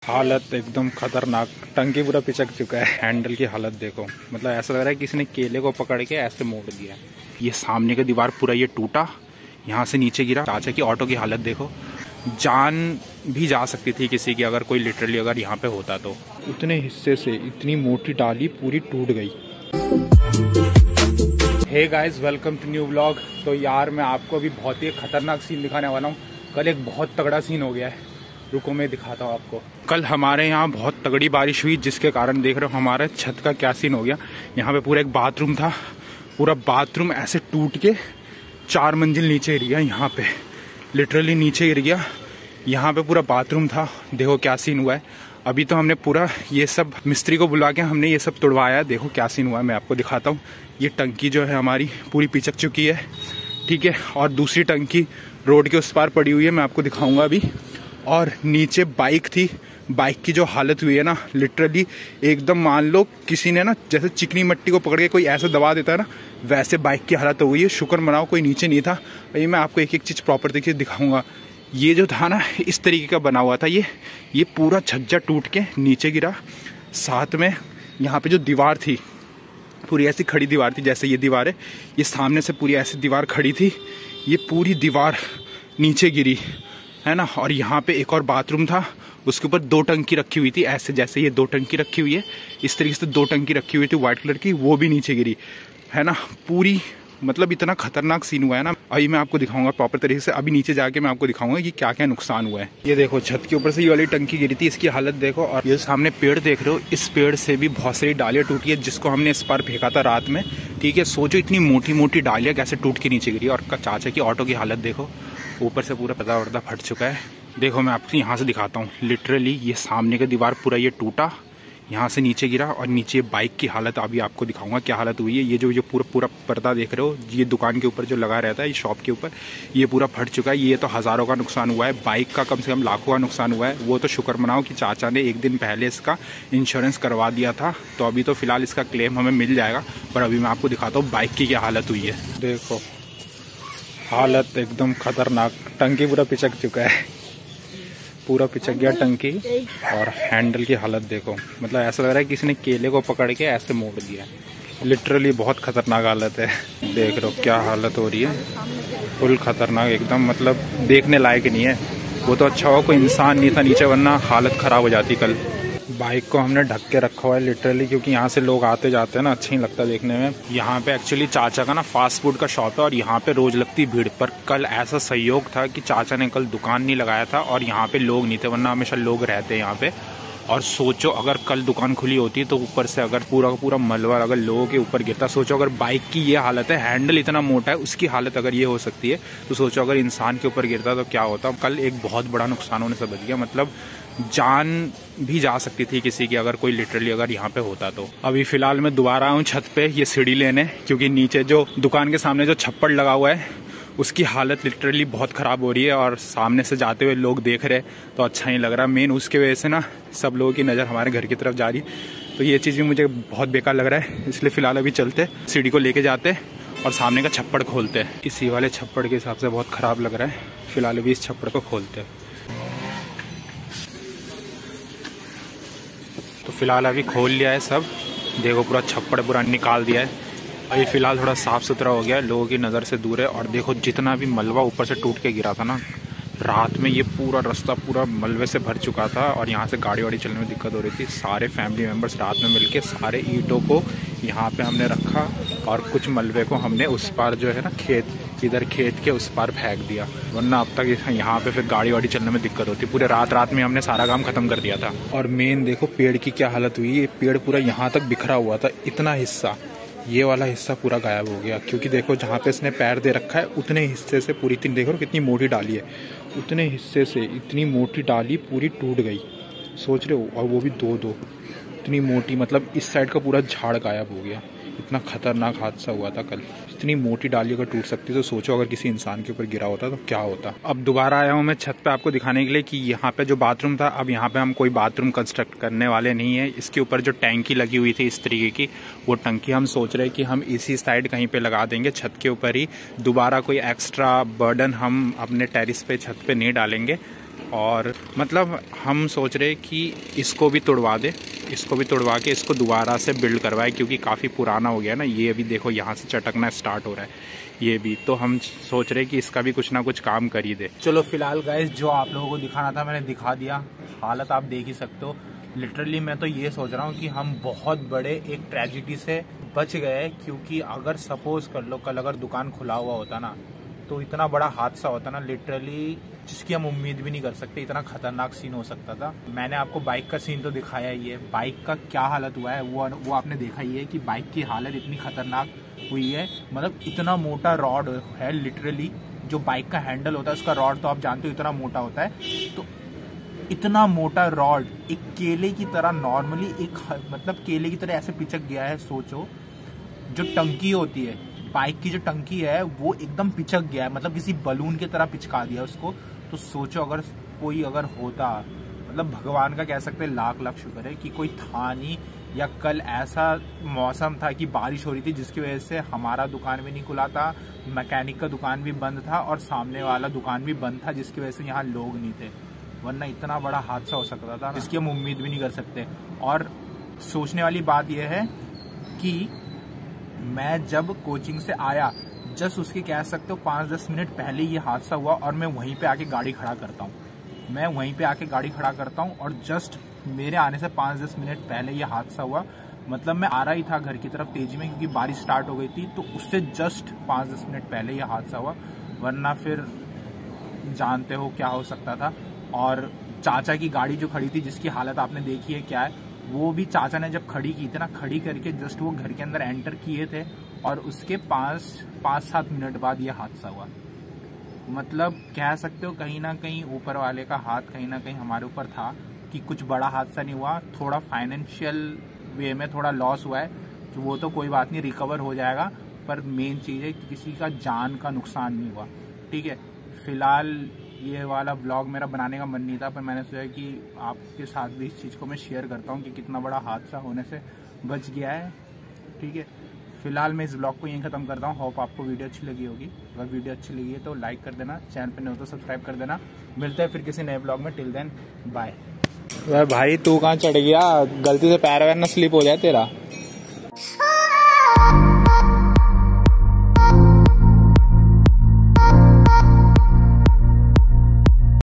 हालत एकदम खतरनाक, टंकी पूरा पिचक चुका है। हैंडल की हालत देखो, मतलब ऐसा लग रहा है किसी ने केले को पकड़ के ऐसे मोड़ दिया। ये सामने का दीवार पूरा ये टूटा, यहाँ से नीचे गिरा। चाचा की ऑटो की हालत देखो, जान भी जा सकती थी किसी की अगर कोई लिटरली अगर यहाँ पे होता तो। उतने हिस्से से इतनी मोटी डाली पूरी टूट गई। Hey guys, welcome to new vlog. तो यार मैं आपको अभी बहुत ही खतरनाक सीन दिखाने वाला हूँ। कल एक बहुत तगड़ा सीन हो गया है, रुको मैं दिखाता हूँ आपको। कल हमारे यहाँ बहुत तगड़ी बारिश हुई, जिसके कारण देख रहे हो हमारे छत का क्या सीन हो गया। यहाँ पे पूरा एक बाथरूम था, पूरा बाथरूम ऐसे टूट के 4 मंजिल नीचे गिर गया। यहाँ पे लिटरली नीचे गिर गया। यहाँ पे पूरा बाथरूम था, देखो क्या सीन हुआ है। अभी तो हमने पूरा ये सब मिस्त्री को बुला के हमने ये सब तोड़वाया। देखो क्या सीन हुआ है, मैं आपको दिखाता हूँ। ये टंकी जो है हमारी पूरी पिचक चुकी है, ठीक है। और दूसरी टंकी रोड के उस पार पड़ी हुई है, मैं आपको दिखाऊंगा अभी। और नीचे बाइक थी, बाइक की जो हालत हुई है ना, लिटरली एकदम मान लो किसी ने ना जैसे चिकनी मिट्टी को पकड़ के कोई ऐसा दबा देता है ना, वैसे बाइक की हालत हो गई है। शुक्र मनाओ कोई नीचे नहीं था। भाई मैं आपको एक एक चीज़ प्रॉपर देखिए दिखाऊंगा। ये जो था ना इस तरीके का बना हुआ था, ये पूरा छज्जा टूट के नीचे गिरा। साथ में यहाँ पे जो दीवार थी पूरी ऐसी खड़ी दीवार थी, जैसे ये दीवार है, ये सामने से पूरी ऐसी दीवार खड़ी थी, ये पूरी दीवार नीचे गिरी है ना। और यहाँ पे एक और बाथरूम था, उसके ऊपर 2 टंकी रखी हुई थी, ऐसे जैसे ये 2 टंकी रखी हुई है, इस तरीके से 2 टंकी रखी हुई थी व्हाइट कलर की, वो भी नीचे गिरी है ना। पूरी मतलब इतना खतरनाक सीन हुआ है ना। अभी मैं आपको दिखाऊंगा प्रॉपर तरीके से। अभी नीचे जाके मैं आपको दिखाऊंगा कि क्या क्या नुकसान हुआ है। ये देखो छत के ऊपर से ये वाली टंकी गिरी थी, इसकी हालत देखो। और ये सामने पेड़ देख रहे हो, इस पेड़ से भी बहुत सारी डालियां टूटी है, जिसको हमने इस पार फेंका था रात में, ठीक है। सोचो इतनी मोटी मोटी डालियां कैसे टूट के नीचे गिरी। और चाचा की ऑटो की हालत देखो, ऊपर से पूरा पर्दा वर्दा फट चुका है। देखो मैं आपको यहाँ से दिखाता हूँ, लिटरली ये सामने का दीवार पूरा ये टूटा, यहाँ से नीचे गिरा। और नीचे बाइक की हालत अभी आपको दिखाऊंगा क्या हालत हुई है। ये जो पूरा पर्दा देख रहे हो, ये दुकान के ऊपर जो लगा रहता है, ये शॉप के ऊपर, ये पूरा फट चुका है। ये तो हज़ारों का नुकसान हुआ है, बाइक का कम से कम लाखों का नुकसान हुआ है। वो तो शुक्र मनाओ कि चाचा ने एक दिन पहले इसका इंश्योरेंस करवा दिया था, तो अभी तो फिलहाल इसका क्लेम हमें मिल जाएगा। पर अभी मैं आपको दिखाता हूँ बाइक की क्या हालत हुई है। देखो हालत एकदम खतरनाक, टंकी पूरा पिचक चुका है, पूरा पिचक गया टंकी। और हैंडल की हालत देखो, मतलब ऐसा लग रहा है किसी ने केले को पकड़ के ऐसे मोड़ दिया। लिटरली बहुत खतरनाक हालत है। देख लो क्या हालत हो रही है, फुल खतरनाक एकदम, मतलब देखने लायक नहीं है। वो तो अच्छा हुआ कोई इंसान नहीं था नीचे, वरना हालत खराब हो जाती कल। बाइक को हमने ढक के रखा हुआ है लिटरली, क्योंकि यहाँ से लोग आते जाते हैं ना, अच्छा ही लगता है देखने में। यहाँ पे एक्चुअली चाचा का ना फास्ट फूड का शॉप है, और यहाँ पे रोज लगती भीड़। पर कल ऐसा सहयोग था कि चाचा ने कल दुकान नहीं लगाया था, और यहाँ पे लोग नहीं थे, वरना हमेशा लोग रहते हैं यहाँ पे। और सोचो अगर कल दुकान खुली होती तो ऊपर से अगर पूरा का पूरा मलबा अगर लोगों के ऊपर गिरता। सोचो अगर बाइक की ये हालत है, हैंडल इतना मोटा है, उसकी हालत अगर ये हो सकती है, तो सोचो अगर इंसान के ऊपर गिरता तो क्या होता। कल एक बहुत बड़ा नुकसान होने से बच गया, मतलब जान भी जा सकती थी किसी की अगर कोई लिटरली अगर यहाँ पे होता तो। अभी फिलहाल मैं दोबारा आऊँ छत पे ये सीढ़ी लेने, क्योंकि नीचे जो दुकान के सामने जो छप्पड़ लगा हुआ है उसकी हालत लिटरली बहुत ख़राब हो रही है। और सामने से जाते हुए लोग देख रहे तो अच्छा नहीं लग रहा। मेन उसके वजह से ना सब लोगों की नज़र हमारे घर की तरफ जा रही, तो ये चीज़ भी मुझे बहुत बेकार लग रहा है। इसलिए फ़िलहाल अभी चलते, सीढ़ी को लेके जाते और सामने का छप्पड़ खोलते। इसी वाले छप्पड़ के हिसाब से बहुत ख़राब लग रहा है। फ़िलहाल अभी इस छप्पड़ को खोलते। तो फिलहाल अभी खोल लिया है सब, देखो पूरा छप्पड़ पूरा निकाल दिया है। अभी फिलहाल थोड़ा साफ सुथरा हो गया है, लोगों की नज़र से दूर है। और देखो जितना भी मलबा ऊपर से टूट के गिरा था ना, रात में ये पूरा रास्ता पूरा मलबे से भर चुका था, और यहाँ से गाड़ी वाड़ी चलने में दिक्कत हो रही थी। सारे फैमिली मेम्बर्स रात में मिलके सारे ईंटों को यहाँ पे हमने रखा, और कुछ मलबे को हमने उस पार जो है ना खेत, इधर खेत के उस पार फेंक दिया, वरना अब तक यहाँ पे फिर गाड़ी वाड़ी चलने में दिक्कत होती। पूरे रात में हमने सारा काम खत्म कर दिया था। और मेन देखो पेड़ की क्या हालत हुई, ये पेड़ पूरा यहाँ तक बिखरा हुआ था, इतना हिस्सा, ये वाला हिस्सा पूरा गायब हो गया। क्योंकि देखो जहाँ पे इसने पैर दे रखा है उतने हिस्से से पूरी, देखो कितनी मोटी डाली है, उतने हिस्से से इतनी मोटी डाली पूरी टूट गई, सोच रहे हो। और वो भी 2-2 इतनी मोटी, मतलब इस साइड का पूरा झाड़ गायब हो गया। इतना खतरनाक हादसा हुआ था कल। इतनी मोटी डाली अगर टूट सकती तो सोचो अगर किसी इंसान के ऊपर गिरा होता तो क्या होता। अब दोबारा आया हूँ मैं छत पे आपको दिखाने के लिए कि यहाँ पे जो बाथरूम था, अब यहाँ पे हम कोई बाथरूम कंस्ट्रक्ट करने वाले नहीं है। इसके ऊपर जो टैंकी लगी हुई थी इस तरीके की, वो टंकी हम सोच रहे हैं कि हम इसी साइड कहीं पे लगा देंगे, छत के ऊपर ही। दोबारा कोई एक्स्ट्रा बर्डन हम अपने टेरिस पे छत पे नहीं डालेंगे। और मतलब हम सोच रहे कि इसको भी तुड़वा दे, इसको भी तुड़वा के इसको दोबारा से बिल्ड करवाए, क्योंकि काफ़ी पुराना हो गया ना। ये अभी देखो यहाँ से चटकना स्टार्ट हो रहा है ये भी, तो हम सोच रहे कि इसका भी कुछ ना कुछ काम कर ही दे। चलो फिलहाल गाइस जो आप लोगों को दिखाना था मैंने दिखा दिया, हालत आप देख ही सकते हो। लिटरली मैं तो ये सोच रहा हूँ कि हम बहुत बड़े एक ट्रेजिडी से बच गए, क्योंकि अगर सपोज कर लो कल अगर दुकान खुला हुआ होता ना तो इतना बड़ा हादसा होता ना लिटरली, जिसकी हम उम्मीद भी नहीं कर सकते। इतना खतरनाक सीन हो सकता था। मैंने आपको बाइक का सीन तो दिखाया ही है, बाइक का क्या हालत हुआ है वो आपने देखा ही है कि बाइक की हालत इतनी खतरनाक हुई है। मतलब इतना मोटा रॉड है लिटरली, जो बाइक का हैंडल होता है उसका रॉड तो आप जानते हो इतना मोटा होता है, तो इतना मोटा रॉड एक केले की तरह नॉर्मली एक मतलब केले की तरह ऐसे पिचक गया है। सोचो जो टंकी होती है बाइक की, जो टंकी है वो एकदम पिचक गया है, मतलब किसी बलून की तरह पिचका दिया उसको। तो सोचो अगर कोई अगर होता, मतलब भगवान का कह सकते हैं लाख लाख शुक्र है कि कोई था नहीं, या कल ऐसा मौसम था कि बारिश हो रही थी जिसकी वजह से हमारा दुकान भी नहीं खुला था, मैकेनिक का दुकान भी बंद था और सामने वाला दुकान भी बंद था, जिसकी वजह से यहाँ लोग नहीं थे। वरना इतना बड़ा हादसा हो सकता था जिसकी हम उम्मीद भी नहीं कर सकते। और सोचने वाली बात यह है कि मैं जब कोचिंग से आया जस्ट उसके कह सकते हो 5-10 मिनट पहले ये हादसा हुआ, और मैं वहीं पे आके गाड़ी खड़ा करता हूँ। और जस्ट मेरे आने से 5-10 मिनट पहले ये हादसा हुआ। मतलब मैं आ रहा ही था घर की तरफ तेजी में, क्योंकि बारिश स्टार्ट हो गई थी, तो उससे जस्ट 5-10 मिनट पहले ये हादसा हुआ। वरना फिर जानते हो क्या हो सकता था। और चाचा की गाड़ी जो खड़ी थी जिसकी हालत आपने देखी है क्या है, वो भी चाचा ने जब खड़ी की थी ना, खड़ी करके जस्ट वो घर के अंदर एंटर किए थे और उसके 5-7 मिनट बाद ये हादसा हुआ। मतलब कह सकते हो कहीं ना कहीं ऊपर वाले का हाथ कहीं ना कहीं हमारे ऊपर था कि कुछ बड़ा हादसा नहीं हुआ। थोड़ा फाइनेंशियल वे में थोड़ा लॉस हुआ है, तो वो तो कोई बात नहीं, रिकवर हो जाएगा। पर मेन चीज़ है कि किसी का जान का नुकसान नहीं हुआ। ठीक है, फिलहाल ये वाला व्लॉग मेरा बनाने का मन नहीं था, पर मैंने सोचा कि आपके साथ भी इस चीज़ को मैं शेयर करता हूँ कि कितना बड़ा हादसा होने से बच गया है। ठीक है, फिलहाल मैं इस व्लॉग को यहीं ख़त्म करता हूँ। होप आपको वीडियो अच्छी लगी होगी। अगर वीडियो अच्छी लगी है तो लाइक कर देना, चैनल पर नहीं हो तो सब्सक्राइब कर देना। मिलते हैं फिर किसी नए व्लॉग में। Till then bye. भाई तू कहाँ चढ़ गया, गलती से पैर वैर ना स्लिप हो जाए तेरा।